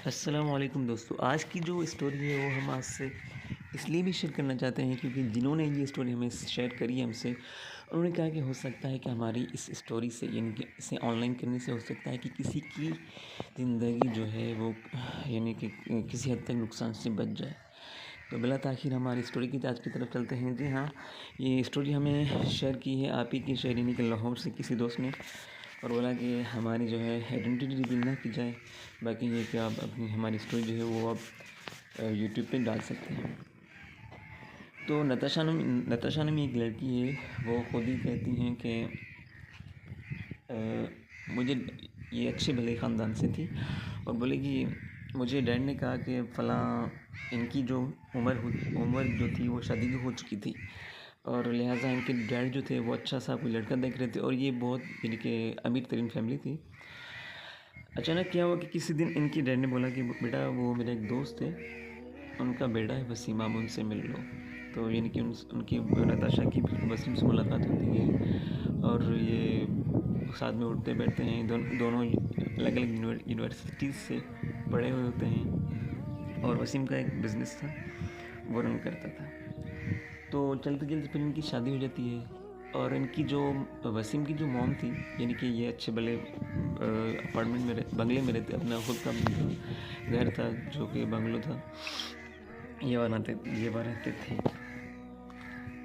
अस्सलाम वालेकुम दोस्तों। आज की जो स्टोरी है वो हम आज से इसलिए भी शेयर करना चाहते हैं क्योंकि जिन्होंने ये स्टोरी हमें शेयर करी है हमसे, उन्होंने कहा कि हो सकता है कि हमारी इस स्टोरी से यानी कि इसे ऑनलाइन करने से हो सकता है कि किसी की ज़िंदगी जो है वो यानी कि किसी हद तक नुकसान से बच जाए। तो बिला ताख़ीर हमारी स्टोरी की आज की तरफ चलते हैं। जी हाँ, ये स्टोरी हमें शेयर की है आप ही की शहर यानी कि लाहौर से किसी दोस्त ने, और बोला कि हमारी जो है आइडेंटिटी रिवील ना की जाए, बाकी ये कि आप अपनी हमारी स्टोरी जो है वो आप यूट्यूब पे डाल सकते हैं। तो नताशा नाम एक लड़की है, वो खुद ही कहती हैं कि मुझे ये अच्छे भले ख़ानदान से थी, और बोले कि मुझे डैड ने कहा कि फ़लाँ इनकी जो उम्र जो थी वो शादी की हो चुकी थी, और लिहाजा इनके डैड जो थे वो अच्छा सा कोई लड़का देख रहे थे, और ये बहुत यानी कि अमीर तरीन फैमिली थी। अचानक क्या हुआ कि किसी दिन इनकी डैड ने बोला कि बेटा वो मेरा एक दोस्त है, उनका बेटा है वसीम, आप उनसे मिल लो। तो यानी कि उनकी नताशा की वसीम से मुलाकात होती है, और ये साथ में उठते बैठते हैं। दोनों अलग अलग यूनिवर्सिटीज़ से पढ़े हुए होते हैं, और वसीम का एक बिज़नेस था वो रन करता था। तो चलते चलते फिर इनकी शादी हो जाती है, और इनकी जो वसीम की जो मॉम थी, यानी कि ये अच्छे भले अपार्टमेंट में बंगले में रहते, अपना खुद का घर था जो कि बंगलो था, ये बनाते थे।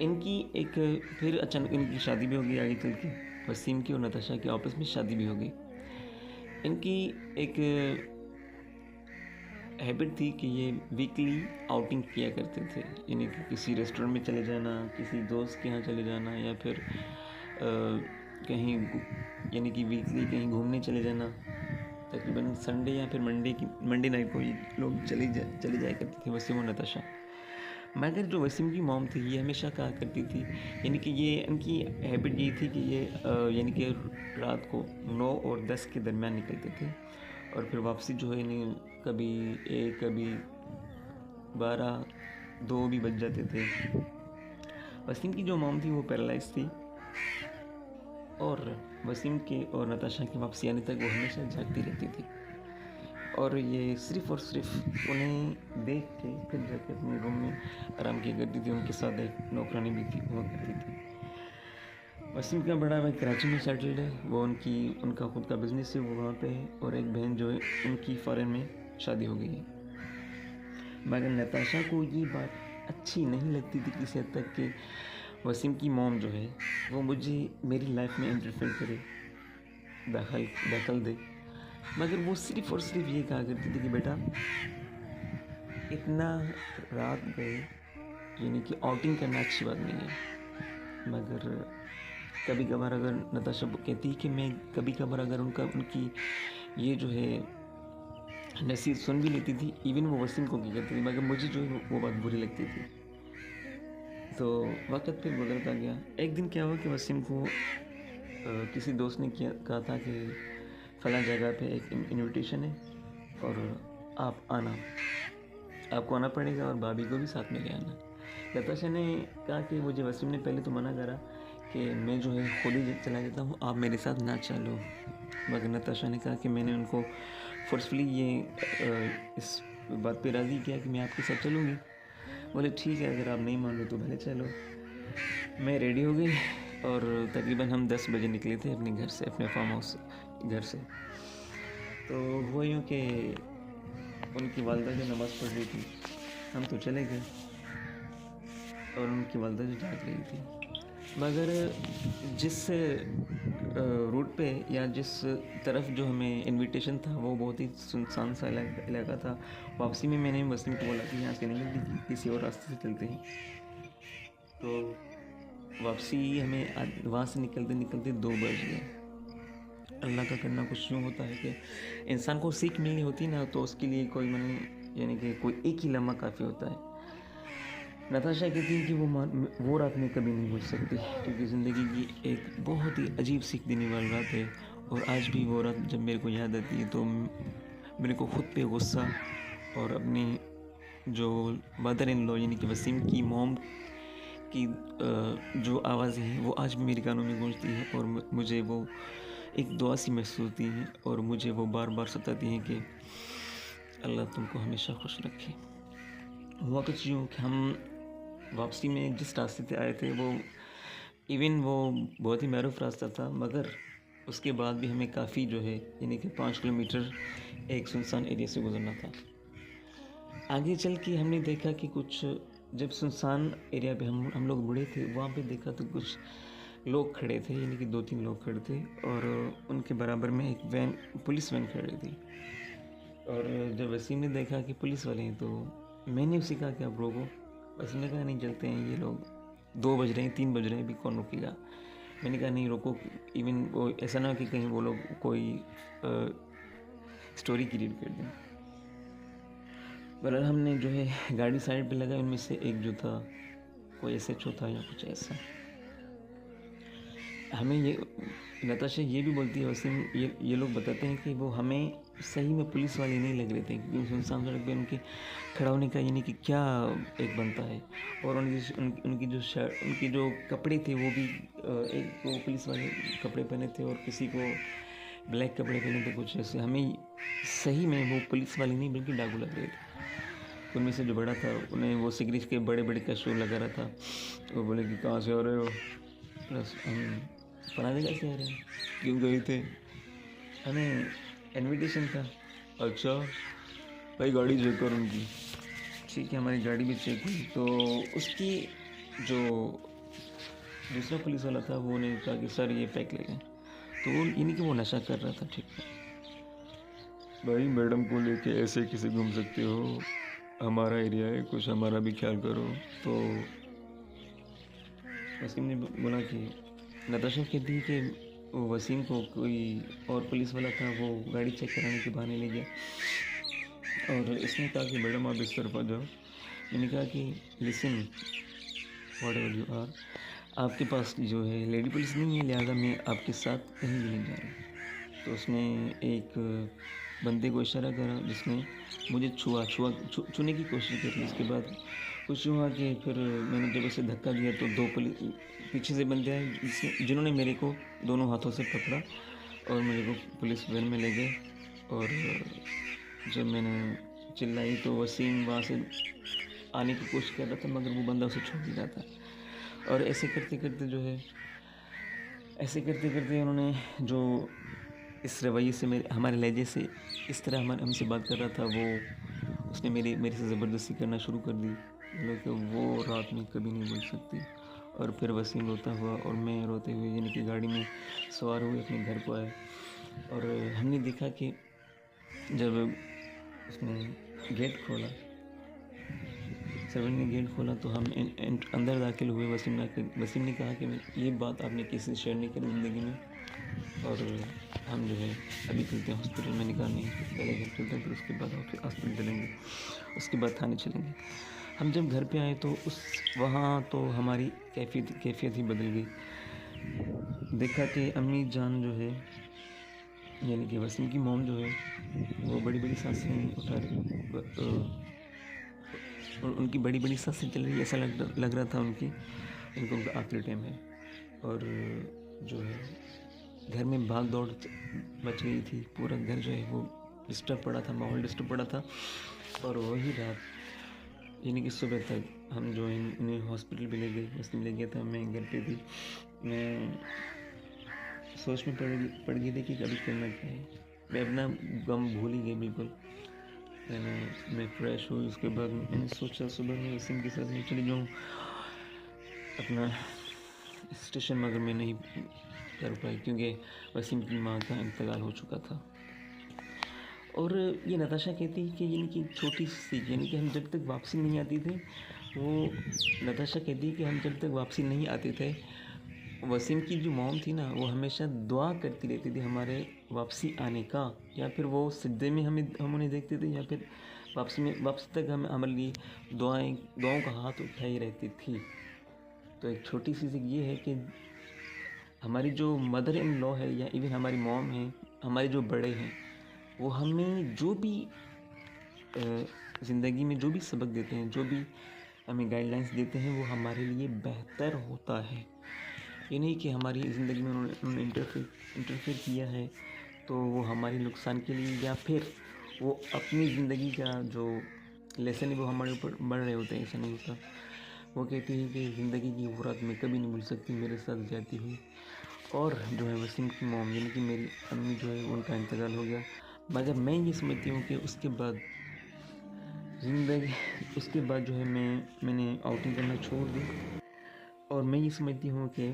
इनकी एक फिर अचानक इनकी शादी भी हो गई आगे चल के, वसीम की और नताशा की आपस में शादी भी हो गई। इनकी एक हैबिट थी कि ये वीकली आउटिंग किया करते थे, यानी कि किसी रेस्टोरेंट में चले जाना, किसी दोस्त के यहाँ चले जाना, या फिर कहीं यानी कि वीकली कहीं घूमने चले जाना। तकरीबन संडे या फिर मंडे नाइट को ये लोग चले जाया करते थे, वसीम और नताशा। मगर जो वसीम की मॉम थी ये हमेशा कहा करती थी, यानी कि ये इनकी हैबिट ये थी कि ये यानी कि रात को 9 और 10 के दरमियान निकलते थे, और फिर वापसी जो है नहीं, कभी 1 कभी 12 2 भी बज जाते थे। वसीम की जो मॉम थी वो पैरालाइज थी, और वसीम के और नताशा की वापसी आने तक वो हमेशा जागती रहती थी, और ये सिर्फ़ और सिर्फ उन्हें देख के फिर जाके अपने रूम में आराम किया करती थी। उनके साथ एक नौकरानी भी थी, हुआ करती थी। वसीम का बड़ा भाई कराची में सेटल्ड है, वो उनका खुद का बिज़नेस है, वो वहाँ पे है, और एक बहन जो है उनकी फ़ॉरेन में शादी हो गई है। मगर नताशा को ये बात अच्छी नहीं लगती थी किसी हद तक कि वसीम की मॉम जो है वो मेरी लाइफ में इंटरफेयर करे, दखल दे। मगर वो सिर्फ़ और सिर्फ ये कहा करती थी कि बेटा इतना रात गए यानी कि आउटिंग करना अच्छी बात नहीं है। मगर कभी कभार अगर नताशा कहती है कि मैं कभी कभार अगर उनकी ये जो है नसीहत सुन भी लेती थी, इवन वो वसीम को क्या करती थी, मगर मुझे जो है वो बात बुरी लगती थी। तो वक्त फिर गुजरता गया। एक दिन क्या हुआ कि वसीम को किसी दोस्त ने कहा था कि फ़लाँ जगह पे एक इनविटेशन है, और आपको आना पड़ेगा, और भाभी को भी साथ में ले आना। नताशा ने कहा कि मुझे वसीम ने पहले तो मना करा कि मैं जो है खुद ही चला जाता हूँ, आप मेरे साथ ना चलो। मगर नताशा ने कहा कि मैंने उनको फोर्सफुली इस बात पे राज़ी किया कि मैं आपके साथ चलूँगी। बोले ठीक है, अगर आप नहीं मान लो तो भले चलो। मैं रेडी हो गई, और तकरीबन हम 10 बजे निकले थे अपने घर से, अपने फार्म हाउस घर से। तो हुआ यूँ कि उनकी वालदा जो नमाज़ पढ़ रही थी, हम तो चले गए, और उनकी वालदा जो जाग रही थी। मगर जिस रूट पे या जिस तरफ जो हमें इनविटेशन था वो बहुत ही सुनसान सा इलाका था। वापसी में मैंने वसीम को बोला कि यहाँ से नहीं निकलती, किसी और रास्ते से चलते हैं। तो वापसी हमें वहाँ से निकलते निकलते 2 बज गए। अल्लाह का करना कुछ यूँ होता है कि इंसान को सीख मिलनी होती ना, तो उसके लिए कोई यानी कि कोई एक ही लम्हा काफ़ी होता है। नताशा कहती है कि वो रात में कभी नहीं भूल सकती, क्योंकि ज़िंदगी की एक बहुत ही अजीब सीख देने वाली रात है। और आज भी वो रात जब मेरे को याद आती है तो मेरे को खुद पे गुस्सा, और अपनी जो मदर इन लॉ यानी कि वसीम की मॉम की जो आवाज़ें हैं वो आज भी मेरे कानों में गूंजती है, और मुझे वो एक दुआ सी महसूस होती है, और मुझे वो बार बार सताती हैं कि अल्लाह तुमको हमेशा खुश रखे। हुआ कुछ यूँ कि हम वापसी में जिस रास्ते से आए थे वो बहुत ही मरूफ रास्ता था, मगर उसके बाद भी हमें काफ़ी जो है यानी कि 5 किलोमीटर एक सुनसान एरिया से गुजरना था। आगे चल के हमने देखा कि कुछ जब सुनसान एरिया पे हम लोग मुड़े थे, वहाँ पे देखा तो कुछ लोग खड़े थे, यानी कि 2-3 लोग खड़े थे और उनके बराबर में एक वैन, पुलिस वैन खड़ी थी। और जब वसीम ने देखा कि पुलिस वाले हैं, तो मैंने उसे कहा कि आप रोको। वसीम ने कहा नहीं चलते हैं, ये लोग 2 बज रहे हैं, 3 बज रहे हैं, अभी कौन रुकेगा। मैंने कहा नहीं रोको, इवन वो ऐसा ना हो कि कहीं वो लोग कोई स्टोरी क्रिएट कर दें। बहरहाल हमने जो है गाड़ी साइड पे लगाई। उनमें से एक जो था कोई SHO था या कुछ ऐसा। हमें ये नताशा ये भी बोलती है, वसीम ये लोग बताते हैं कि वो हमें सही में पुलिस वाले नहीं लग रहे थे, क्योंकि सुनसान सड़क पे उनके खड़ा होने का यानी कि क्या एक बनता है। और उनकी जो कपड़े थे वो भी एक तो पुलिस वाले कपड़े पहने थे और किसी को ब्लैक कपड़े पहने थे कुछ ऐसे। हमें सही में वो पुलिस वाले नहीं बल्कि डाकू लग रहे थे। उनमें से जो बड़ा था, उन्हें वो सिगरेट के बड़े बड़े कैशो लगा रहा था। वो बोले कि कहाँ से आ रहे हो, प्लस हम पढ़ाने कैसे आ रहे हैं, क्यों गए थे, हमें इनविटेशन था। अच्छा भाई गाड़ी चेक कर उनकी। ठीक है, हमारी गाड़ी भी चेक हुई तो उसकी जो दूसरा पुलिस वाला था वो ने कहा कि सर ये पैक ले गए। तो वो यानी कि वो नशा कर रहा था। ठीक है भाई, मैडम को लेके ऐसे कैसे घूम सकते हो, हमारा एरिया है, कुछ हमारा भी ख्याल करो। तो वसीम ने बोला कि नताशा कहती है कि वसीम को कोई और पुलिस वाला था, वो गाड़ी चेक कराने के बहाने ले गया और इसने कहा कि मैडम आप इस तरफ आ जाओ। मैंने कहा कि listen whatever you are, आपके पास जो है लेडी पुलिस नहीं है, लिहाजा मैं आपके साथ कहीं भी नहीं जा रहा। तो उसने एक बंदे को इशारा करा जिसने मुझे छूने की कोशिश करी। उसके बाद कुछ हुआ कि फिर मैंने जब उसे धक्का दिया तो 2 पीछे से बंदे आए जिन्होंने मेरे को दोनों हाथों से पकड़ा और मेरे को पुलिस वैन में ले गए। और जब मैंने चिल्लाई तो वसीम वहाँ से आने की कोशिश कर रहा था, मगर वो बंदा उसे छोड़ दिया था। और ऐसे करते करते उन्होंने जो इस रवैये से हमारे लहजे से इस तरह हमसे बात कर रहा था, वो उसने मेरे से ज़बरदस्ती करना शुरू कर दी। लेकिन वो रात में कभी नहीं भूल सकती। और फिर वसीम रोता हुआ और मैं रोते हुए यानी कि गाड़ी में सवार हुए अपने घर को आए। और हमने देखा कि जब उसने गेट खोला, सर्वेंट ने गेट खोला तो हम अंदर दाखिल हुए। वसीम ने कहा कि ये बात आपने किसी से शेयर नहीं करी ज़िंदगी में, और हम जो है अभी चलते हैं हॉस्पिटल। मैंने कहा नहीं, पहले घर चलते हैं, फिर उसके बाद हॉस्पिटल चलेंगे, उसके बाद थाने चलेंगे। हम जब घर पे आए तो वहाँ तो हमारी कैफियत ही बदल गई। देखा कि अम्मी जान जो है यानी कि वसीम की मॉम जो है वो बड़ी बड़ी सांसें उठा रही, और उनकी बड़ी बड़ी सांसें चल रही, ऐसा लग रहा था उनका आखिरी टाइम है। और जो है घर में भाग दौड़ मच गई थी, पूरा घर जो है वो डिस्टर्ब पड़ा था, माहौल डिस्टर्ब पड़ा था। और वही रात यानी कि सुबह तक हम जो इन्हें हॉस्पिटल भी ले गए, वसीम ले गया था, मैं घर पे थी। मैं सोच में पड़ गई थी कि कभी करना क्या है। मैं अपना गम भूल ही गई बिल्कुल। मैं फ्रेश हुई, उसके बाद मैंने सोचा सुबह में वसीम के साथ मैं चली जाऊँ अपना स्टेशन, मगर मैं नहीं कर पाई क्योंकि वसीम की माँ का इंतकाल हो चुका था। और ये नताशा कहती है कि इनकी छोटी सी यानी कि हम जब तक वापसी नहीं आती थे, वो नताशा कहती है कि हम जब तक वापसी नहीं आते थे, वसीम की जो मॉम थी ना, वो हमेशा दुआ करती रहती थी हमारे वापसी आने का, या फिर वो सिद्धे में हम उन्हें देखते थे, या फिर वापसी तक हमारे लिए दुआओं का हाथ उठाई रहती थी। तो एक छोटी सी ये है कि हमारी जो मदर इन लॉ है या इवन हमारी मॉम है, हमारे जो बड़े हैं, वो हमें जो भी ज़िंदगी में जो भी सबक देते हैं, जो भी हमें गाइडलाइंस देते हैं, वो हमारे लिए बेहतर होता है। ये नहीं कि हमारी ज़िंदगी में उन्होंने इंटरफेयर किया है तो वो हमारे नुकसान के लिए, या फिर वो अपनी ज़िंदगी का जो लेसन है वो हमारे ऊपर बढ़ रहे होते हैं, ऐसा नहीं होता। वो कहती है कि ज़िंदगी की वो रात मैं कभी नहीं भूल सकती मेरे साथ जाती हुई। और जो है वसीम की मॉम यानी कि मेरी अम्मी जो है उनका इंतकाल हो गया। मगर मैं ये समझती हूँ कि उसके बाद जो है मैंने आउटिंग करना छोड़ दी। और मैं ये समझती हूँ कि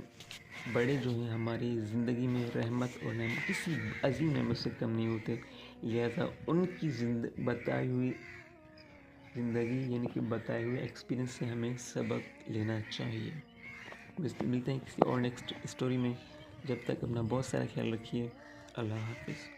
बड़े जो हैं हमारी ज़िंदगी में रहमत और नेमत किसी अज़ीम नेमत से कम नहीं होते। लिहाजा उनकी बताई हुई ज़िंदगी यानी कि बताए हुए एक्सपीरियंस से हमें सबक लेना चाहिए। मिलते हैं किसी और नेक्स्ट स्टोरी में। जब तक अपना बहुत सारा ख्याल रखिए। अल्लाह हाफ़िज़।